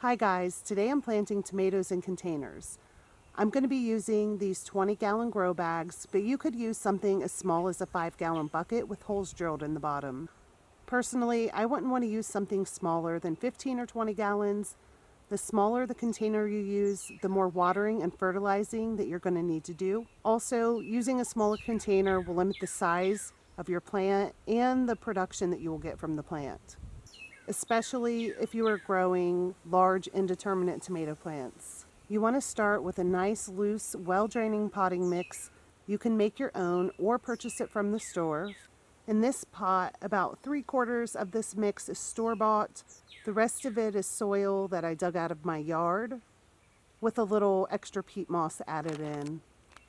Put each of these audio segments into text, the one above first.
Hi guys, today I'm planting tomatoes in containers. I'm going to be using these 20-gallon grow bags, but you could use something as small as a 5-gallon bucket with holes drilled in the bottom. Personally, I wouldn't want to use something smaller than 15 or 20 gallons. The smaller the container you use, the more watering and fertilizing that you're going to need to do. Also, using a smaller container will limit the size of your plant and the production that you will get from the plant, especially if you are growing large indeterminate tomato plants. You want to start with a nice, loose, well-draining potting mix. You can make your own or purchase it from the store. In this pot, about 3/4 of this mix is store-bought. The rest of it is soil that I dug out of my yard with a little extra peat moss added in.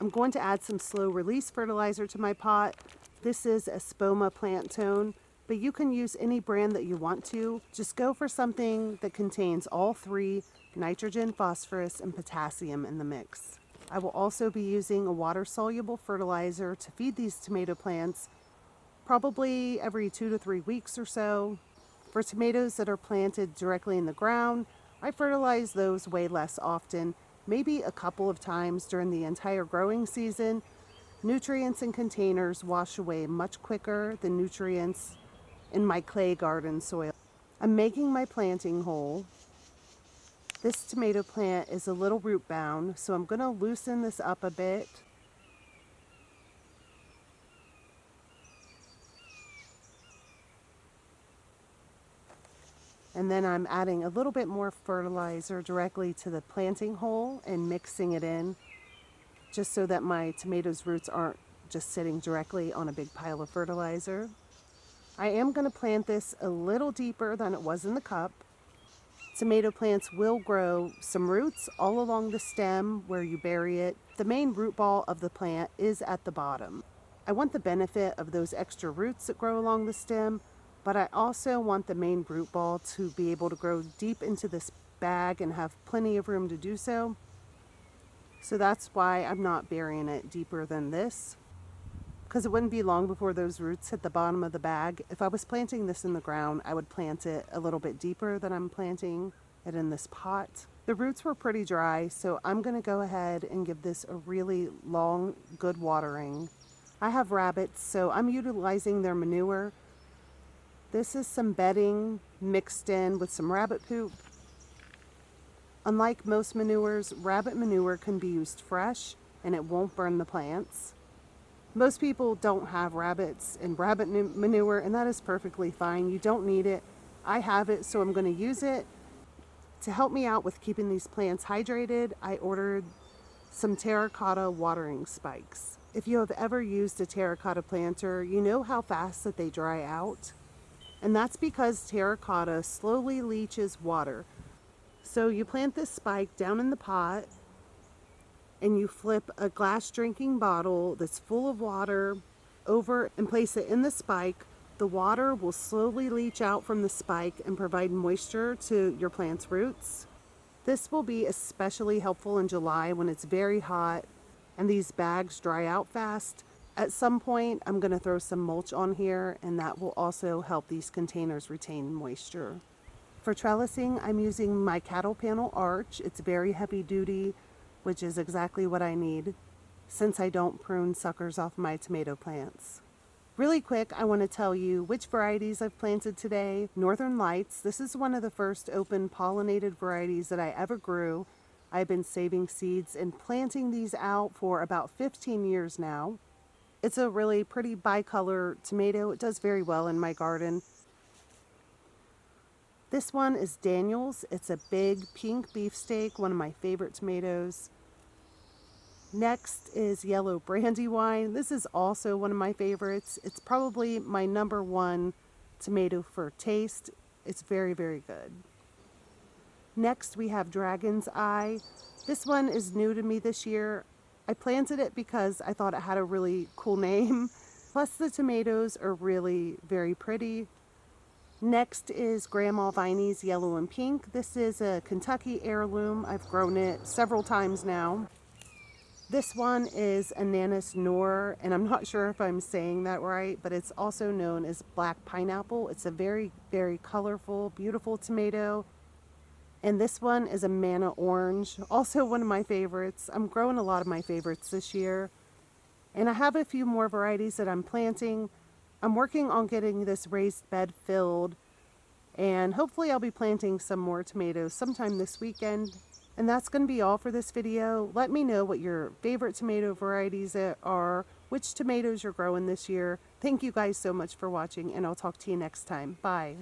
I'm going to add some slow-release fertilizer to my pot. This is a Spoma plant tone, but you can use any brand that you want to. Just go for something that contains all three, nitrogen, phosphorus, and potassium in the mix. I will also be using a water-soluble fertilizer to feed these tomato plants probably every 2 to 3 weeks or so. For tomatoes that are planted directly in the ground, I fertilize those way less often, maybe a couple of times during the entire growing season. Nutrients in containers wash away much quicker than nutrients in my clay garden soil. I'm making my planting hole. This tomato plant is a little root bound, so I'm going to loosen this up a bit. And then I'm adding a little bit more fertilizer directly to the planting hole and mixing it in, just so that my tomatoes' roots aren't just sitting directly on a big pile of fertilizer. I am going to plant this a little deeper than it was in the cup. Tomato plants will grow some roots all along the stem where you bury it. The main root ball of the plant is at the bottom. I want the benefit of those extra roots that grow along the stem, but I also want the main root ball to be able to grow deep into this bag and have plenty of room to do so. So that's why I'm not burying it deeper than this, because it wouldn't be long before those roots hit the bottom of the bag. If I was planting this in the ground, I would plant it a little bit deeper than I'm planting it in this pot. The roots were pretty dry, so I'm going to go ahead and give this a really long, good watering. I have rabbits, so I'm utilizing their manure. This is some bedding mixed in with some rabbit poop. Unlike most manures, rabbit manure can be used fresh and it won't burn the plants. Most people don't have rabbits and rabbit manure, and that is perfectly fine. You don't need it. I have it, so I'm going to use it. To help me out with keeping these plants hydrated, I ordered some terracotta watering spikes. If you have ever used a terracotta planter, you know how fast that they dry out. And that's because terracotta slowly leaches water. So you plant this spike down in the pot, and you flip a glass drinking bottle that's full of water over and place it in the spike. The water will slowly leach out from the spike and provide moisture to your plant's roots. This will be especially helpful in July when it's very hot and these bags dry out fast. At some point, I'm going to throw some mulch on here, and that will also help these containers retain moisture. For trellising, I'm using my cattle panel arch. It's very heavy duty, which is exactly what I need since I don't prune suckers off my tomato plants. Really quick, I want to tell you which varieties I've planted today. Northern Lights. This is one of the first open pollinated varieties that I ever grew. I've been saving seeds and planting these out for about 15 years now. It's a really pretty bicolor tomato. It does very well in my garden. This one is Daniel's. It's a big pink beefsteak, one of my favorite tomatoes. Next is Yellow Brandywine. This is also one of my favorites. It's probably my #1 tomato for taste. It's very, very good. Next we have Dragon's Eye. This one is new to me this year. I planted it because I thought it had a really cool name. Plus the tomatoes are really very pretty. Next is Grandma Viney's Yellow and Pink. This is a Kentucky heirloom. I've grown it several times now. This one is Ananas Noor, and I'm not sure if I'm saying that right, but it's also known as black pineapple. It's a very, very colorful, beautiful tomato. And this one is a Manna Orange, also one of my favorites. I'm growing a lot of my favorites this year. And I have a few more varieties that I'm planting. I'm working on getting this raised bed filled, and hopefully I'll be planting some more tomatoes sometime this weekend. And that's going to be all for this video. Let me know what your favorite tomato varieties are, which tomatoes you're growing this year. Thank you guys so much for watching, and I'll talk to you next time. Bye.